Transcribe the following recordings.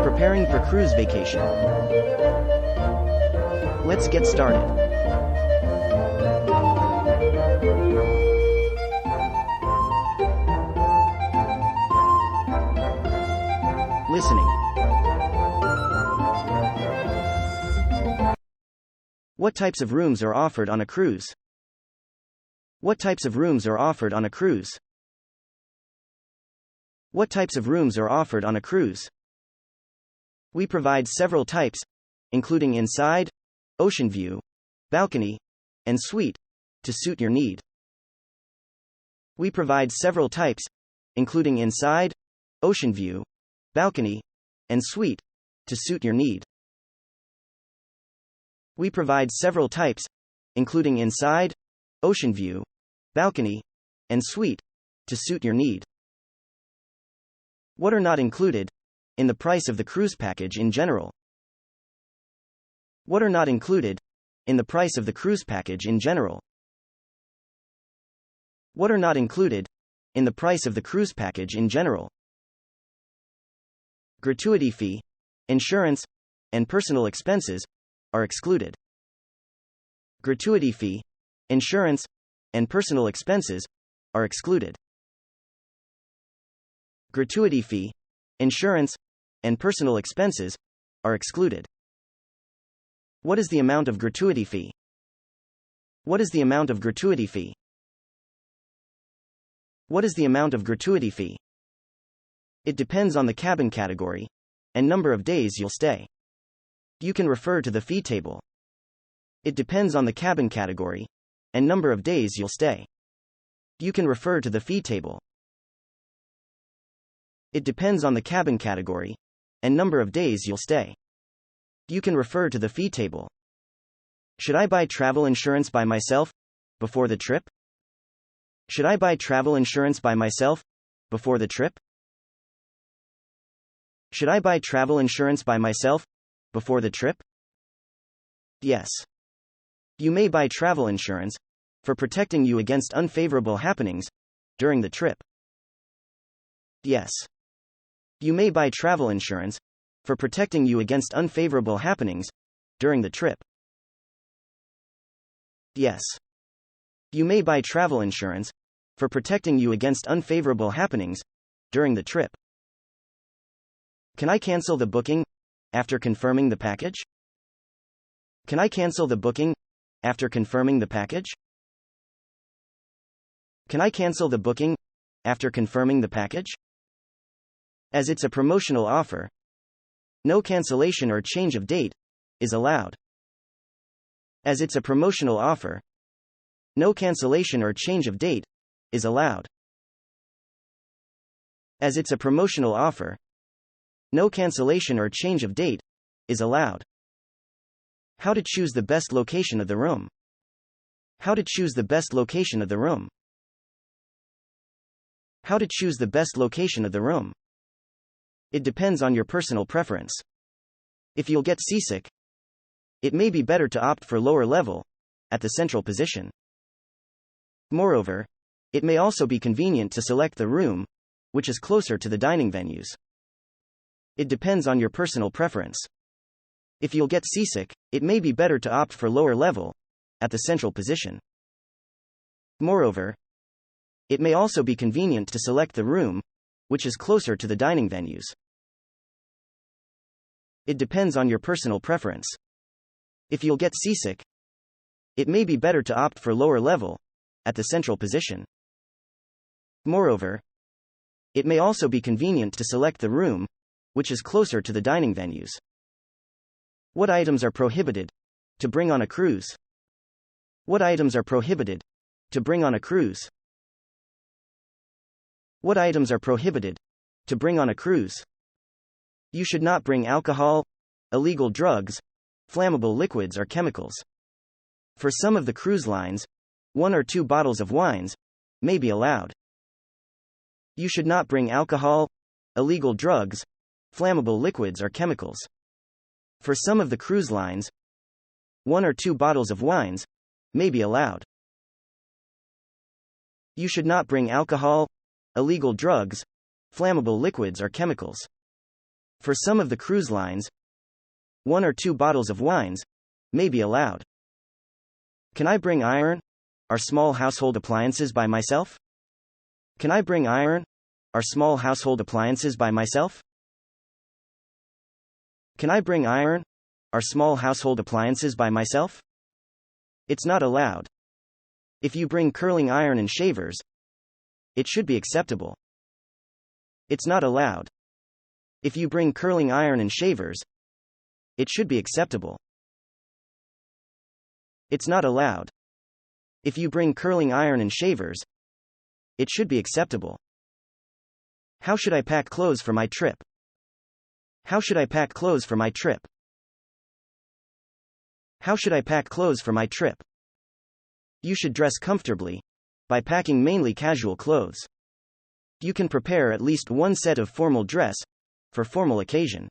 Preparing for cruise vacation. Let's get started. Listening. What types of rooms are offered on a cruise? What types of rooms are offered on a cruise? What types of rooms are offered on a cruise? We provide several types, including inside, ocean view, balcony, and suite, to suit your need. We provide several types, including inside, ocean view, balcony, and suite, to suit your need. We provide several types, including inside, ocean view, balcony, and suite, to suit your need. What are not included in the price of the cruise package in general? What are not included in the price of the cruise package in general? What are not included in the price of the cruise package in general? Gratuity fee, insurance, and personal expenses are excluded. Gratuity fee, insurance, and personal expenses are excluded. Gratuity fee, insurance, and personal expenses are excluded. What is the amount of gratuity fee? What is the amount of gratuity fee? What is the amount of gratuity fee? It depends on the cabin category and number of days you'll stay. You can refer to the fee table. It depends on the cabin category and number of days you'll stay. You can refer to the fee table. It depends on the cabin category and number of days you'll stay. You can refer to the fee table. Should I buy travel insurance by myself before the trip? Should I buy travel insurance by myself before the trip? Should I buy travel insurance by myself before the trip? Yes. You may buy travel insurance for protecting you against unfavorable happenings during the trip. Yes. You may buy travel insurance for protecting you against unfavorable happenings during the trip. Yes. You may buy travel insurance for protecting you against unfavorable happenings during the trip. Can I cancel the booking after confirming the package? Can I cancel the booking after confirming the package? Can I cancel the booking after confirming the package? As it's a promotional offer, no cancellation or change of date is allowed. As it's a promotional offer, no cancellation or change of date is allowed. As it's a promotional offer, no cancellation or change of date is allowed. How to choose the best location of the room. How to choose the best location of the room. How to choose the best location of the room. It depends on your personal preference. If you'll get seasick, it may be better to opt for lower level at the central position. Moreover, it may also be convenient to select the room which is closer to the dining venues. It depends on your personal preference. If you'll get seasick, it may be better to opt for lower level at the central position. Moreover, it may also be convenient to select the room which is closer to the dining venues. It depends on your personal preference. If you'll get seasick, it may be better to opt for lower level at the central position. Moreover, it may also be convenient to select the room which is closer to the dining venues. What items are prohibited to bring on a cruise? What items are prohibited to bring on a cruise? What items are prohibited to bring on a cruise? You should not bring alcohol, illegal drugs, flammable liquids or chemicals. For some of the cruise lines, 1 or 2 bottles of wines may be allowed. You should not bring alcohol, illegal drugs, flammable liquids or chemicals. For some of the cruise lines, 1 or 2 bottles of wines may be allowed. You should not bring alcohol, illegal drugs, flammable liquids, or chemicals. For some of the cruise lines, 1 or 2 bottles of wines may be allowed. Can I bring iron or small household appliances by myself? Can I bring iron or small household appliances by myself? Can I bring iron or small household appliances by myself? It's not allowed. If you bring curling iron and shavers, it should be acceptable. It's not allowed. If you bring curling iron and shavers, it should be acceptable. It's not allowed. If you bring curling iron and shavers, it should be acceptable. How should I pack clothes for my trip? How should I pack clothes for my trip? How should I pack clothes for my trip? You should dress comfortably by packing mainly casual clothes. You can prepare at least one set of formal dress for formal occasion.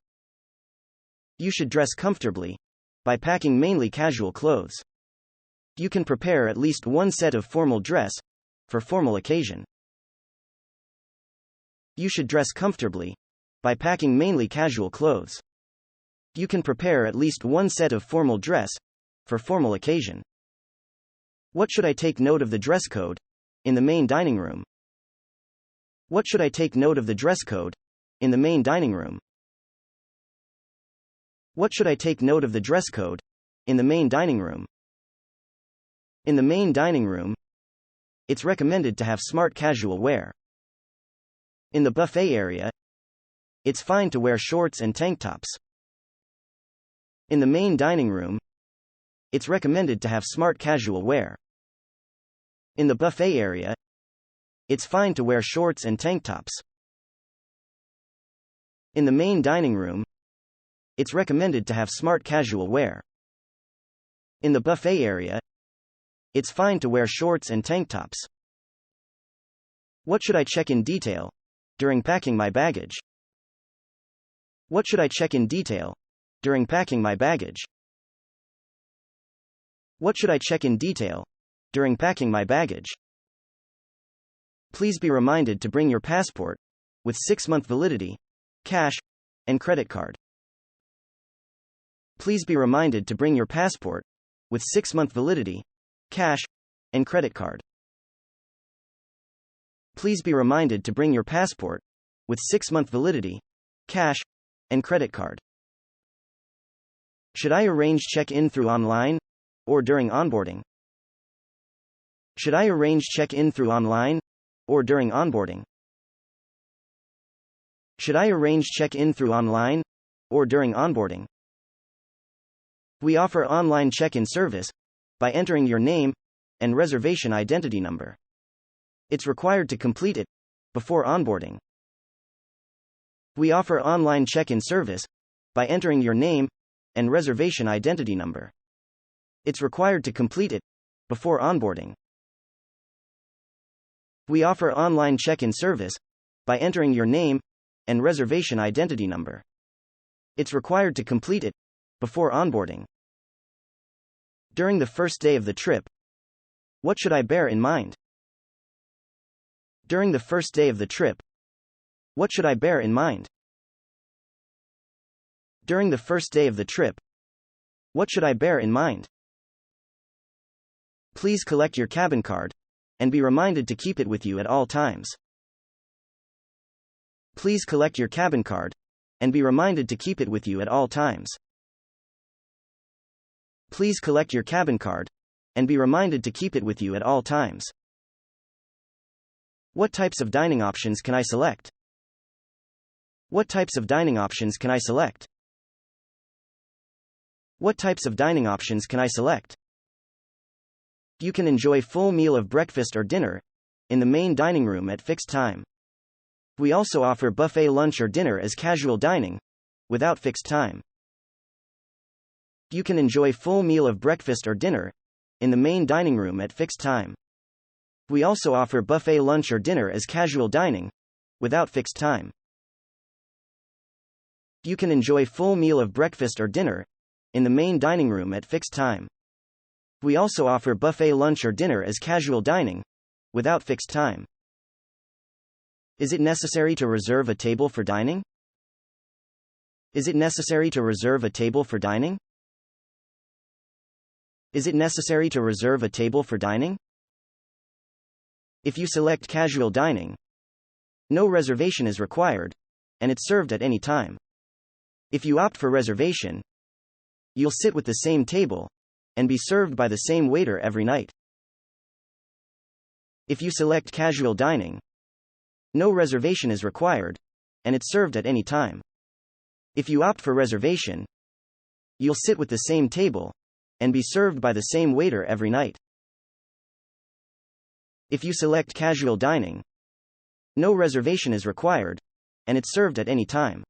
You should dress comfortably by packing mainly casual clothes. You can prepare at least one set of formal dress for formal occasion. You should dress comfortably by packing mainly casual clothes. You can prepare at least one set of formal dress for formal occasion. What should I take note of the dress code in the main dining room? What should I take note of the dress code in the main dining room? What should I take note of the dress code in the main dining room? In the main dining room, it's recommended to have smart casual wear. In the buffet area, it's fine to wear shorts and tank tops. In the main dining room, it's recommended to have smart casual wear. In the buffet area, it's fine to wear shorts and tank tops. In the main dining room, it's recommended to have smart casual wear. In the buffet area, it's fine to wear shorts and tank tops. What should I check in detail during packing my baggage? What should I check in detail during packing my baggage? What should I check in detail during packing my baggage? Please be reminded to bring your passport with 6-month validity, cash, and credit card. Please be reminded to bring your passport with 6-month validity, cash, and credit card. Please be reminded to bring your passport with 6-month validity, cash, and credit card. Should I arrange check-in through online or during onboarding? Should I arrange check-in through online or during onboarding? Should I arrange check-in through online or during onboarding? We offer online check-in service by entering your name and reservation identity number. It's required to complete it before onboarding. We offer online check-in service by entering your name and reservation identity number. It's required to complete it before onboarding. We offer online check-in service by entering your name and reservation identity number. It's required to complete it before onboarding. During the first day of the trip, what should I bear in mind? During the first day of the trip, what should I bear in mind? During the first day of the trip, what should I bear in mind? Please collect your cabin card and be reminded to keep it with you at all times. Please collect your cabin card and be reminded to keep it with you at all times. Please collect your cabin card and be reminded to keep it with you at all times. What types of dining options can I select? What types of dining options can I select? What types of dining options can I select? You can enjoy full meal of breakfast or dinner in the main dining room at fixed time. We also offer buffet lunch or dinner as casual dining without fixed time. You can enjoy full meal of breakfast or dinner in the main dining room at fixed time. We also offer buffet lunch or dinner as casual dining without fixed time. You can enjoy full meal of breakfast or dinner in the main dining room at fixed time. We also offer buffet lunch or dinner as casual dining, without fixed time. Is it necessary to reserve a table for dining? Is it necessary to reserve a table for dining? Is it necessary to reserve a table for dining? If you select casual dining, no reservation is required, and it's served at any time. If you opt for reservation, you'll sit with the same table, and be served by the same waiter every night. If you select casual dining, no reservation is required, and it's served at any time. If you opt for reservation, you'll sit with the same table, and be served by the same waiter every night. If you select casual dining, no reservation is required, and it's served at any time.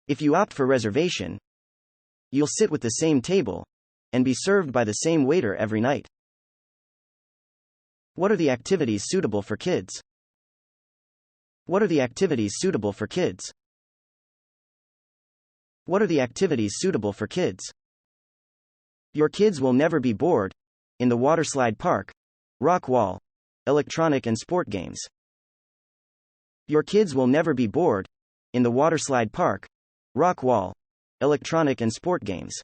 If you opt for reservation, you'll sit with the same table, and be served by the same waiter every night. What are the activities suitable for kids? What are the activities suitable for kids? What are the activities suitable for kids? Your kids will never be bored in the waterslide park, rock wall, electronic and sport games. Your kids will never be bored in the waterslide park, rock wall, electronic and sport games.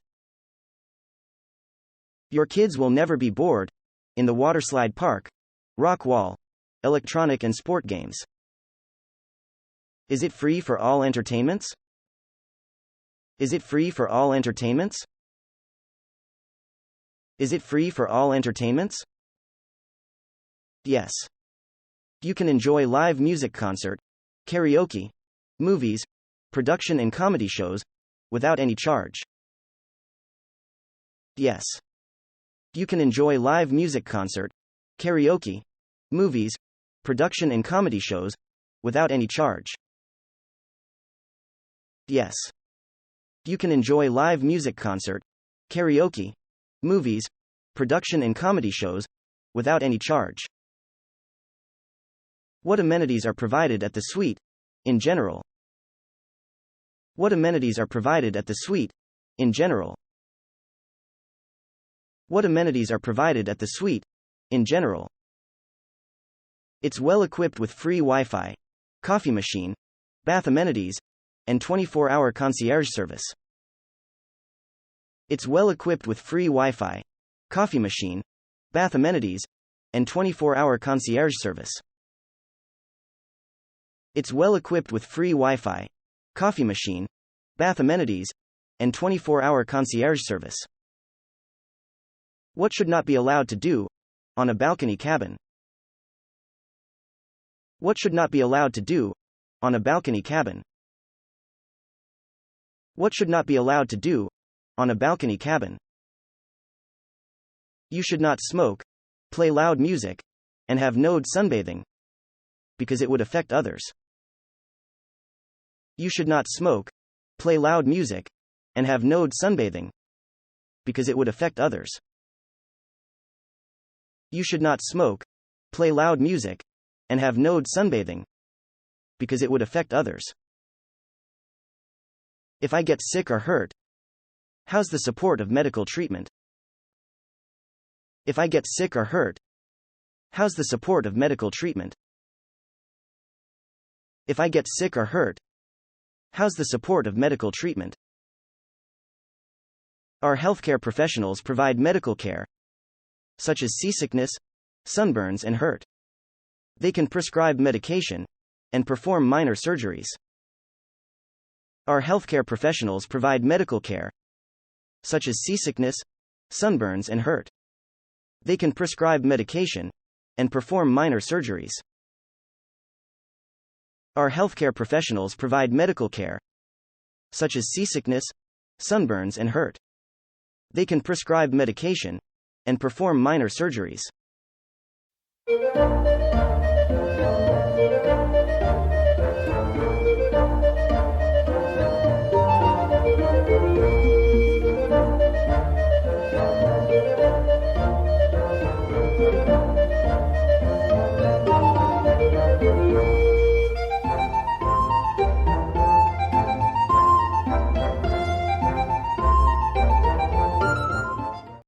Your kids will never be bored in the waterslide park, rock wall, electronic and sport games. Is it free for all entertainments? Is it free for all entertainments? Is it free for all entertainments? Yes. You can enjoy live music concert, karaoke, movies, production and comedy shows, without any charge. Yes. You can enjoy live music concert, karaoke, movies, production and comedy shows, without any charge. Yes. You can enjoy live music concert, karaoke, movies, production and comedy shows, without any charge. What amenities are provided at the suite, in general? What amenities are provided at the suite, in general? What amenities are provided at the suite, in general? It's well equipped with free Wi-Fi, coffee machine, bath amenities, and 24-hour concierge service. It's well equipped with free Wi-Fi, coffee machine, bath amenities, and 24-hour concierge service. It's well equipped with free Wi-Fi, coffee machine, bath amenities, and 24-hour concierge service. What should not be allowed to do on a balcony cabin? What should not be allowed to do on a balcony cabin? What should not be allowed to do on a balcony cabin? You should not smoke, play loud music, and have nude sunbathing, because it would affect others. You should not smoke, play loud music, and have nude sunbathing, because it would affect others. You should not smoke, play loud music, and have nude sunbathing, because it would affect others. If I get sick or hurt, how's the support of medical treatment? If I get sick or hurt, how's the support of medical treatment? If I get sick or hurt, how's the support of medical treatment? Our healthcare professionals provide medical care, such as seasickness, sunburns, and hurt. They can prescribe medication and perform minor surgeries. Our healthcare professionals provide medical care, such as seasickness, sunburns, and hurt. They can prescribe medication and perform minor surgeries. Our healthcare professionals provide medical care, such as seasickness, sunburns, and hurt. They can prescribe medication and perform minor surgeries.